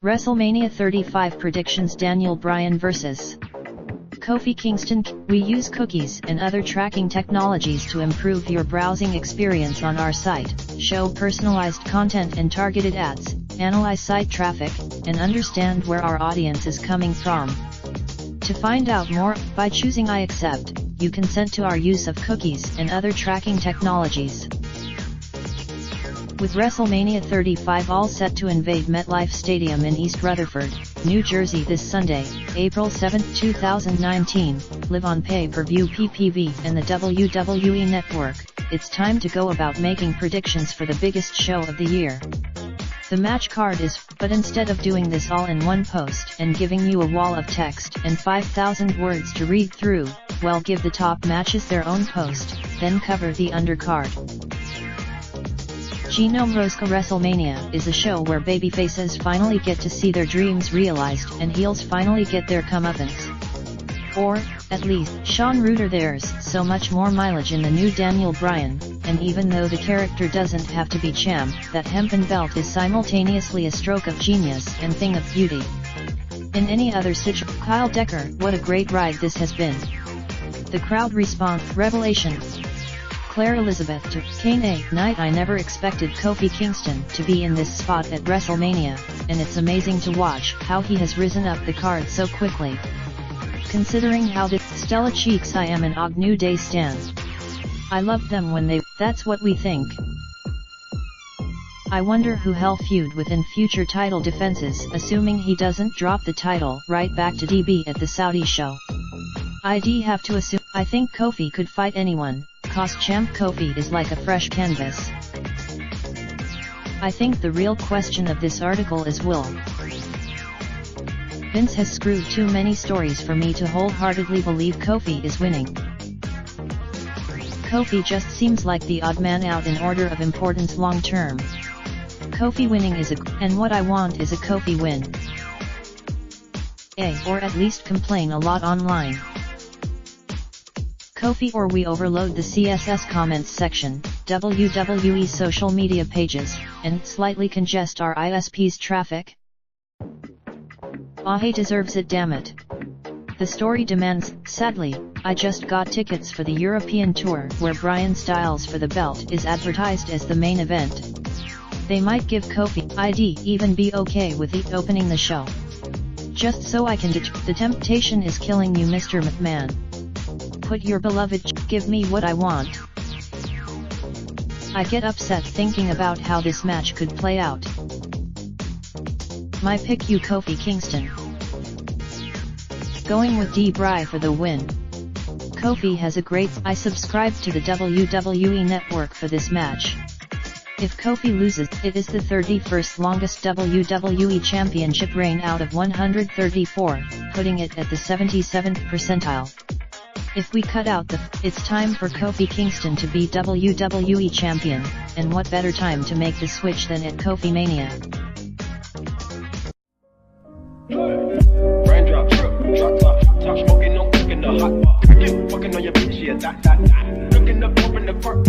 WrestleMania 35 predictions. Daniel Bryan vs. Kofi Kingston. We use cookies and other tracking technologies to improve your browsing experience on our site, show personalized content and targeted ads, analyze site traffic, and understand where our audience is coming from. To find out more, by choosing I accept, you consent to our use of cookies and other tracking technologies. With WrestleMania 35 all set to invade MetLife Stadium in East Rutherford, New Jersey this Sunday, April 7, 2019, live on pay-per-view PPV and the WWE Network, it's time to go about making predictions for the biggest show of the year. The match card is, but instead of doing this all in one post and giving you a wall of text and 5,000 words to read through, well, give the top matches their own post, then cover the undercard. Genome Rosca. WrestleMania is a show where babyfaces finally get to see their dreams realized and heels finally get their comeuppance. Or, at least, Sean Reuter. There's so much more mileage in the new Daniel Bryan, and even though the character doesn't have to be champ, that hempen belt is simultaneously a stroke of genius and thing of beauty. In any other situation, Kyle Decker, what a great ride this has been. The crowd response. Revelation. Claire Elizabeth to Kane. A night I never expected Kofi Kingston to be in this spot at WrestleMania, and it's amazing to watch how he has risen up the card so quickly. Considering how the Stella Cheeks. I am an Og New Day stan. I love them when they, that's what we think. I wonder who he'll feud with in future title defenses, assuming he doesn't drop the title right back to DB at the Saudi show. I'd have to assume. I think Kofi could fight anyone, cause champ Kofi is like a fresh canvas. I think the real question of this article is will Vince has screwed too many stories for me to wholeheartedly believe Kofi is winning. Kofi just seems like the odd man out in order of importance long term. Kofi winning is and what I want is a Kofi win. Or at least complain a lot online. Kofi or we overload the CSS comments section, WWE social media pages, and slightly congest our ISP's traffic? He deserves it, damn it. The story demands. Sadly, I just got tickets for the European tour where Bryan Styles for the belt is advertised as the main event. They might give Kofi. I'd even be okay with opening the show. Just so I can the temptation is killing you, Mr. McMahon. Put your beloved give me what I want. I get upset thinking about how this match could play out. My pick you Kofi Kingston. Going with Bry for the win. Kofi has a great. I subscribe to the WWE Network for this match. If Kofi loses, it is the 31st longest WWE Championship reign out of 134, putting it at the 77th percentile. If we cut out the, it's time for Kofi Kingston to be WWE Champion, and what better time to make the switch than at Kofi Mania. Raindrop, drop top smoking, no cooking the hot pot. Fucking on your bitch, yeah, that. Looking up, open the park,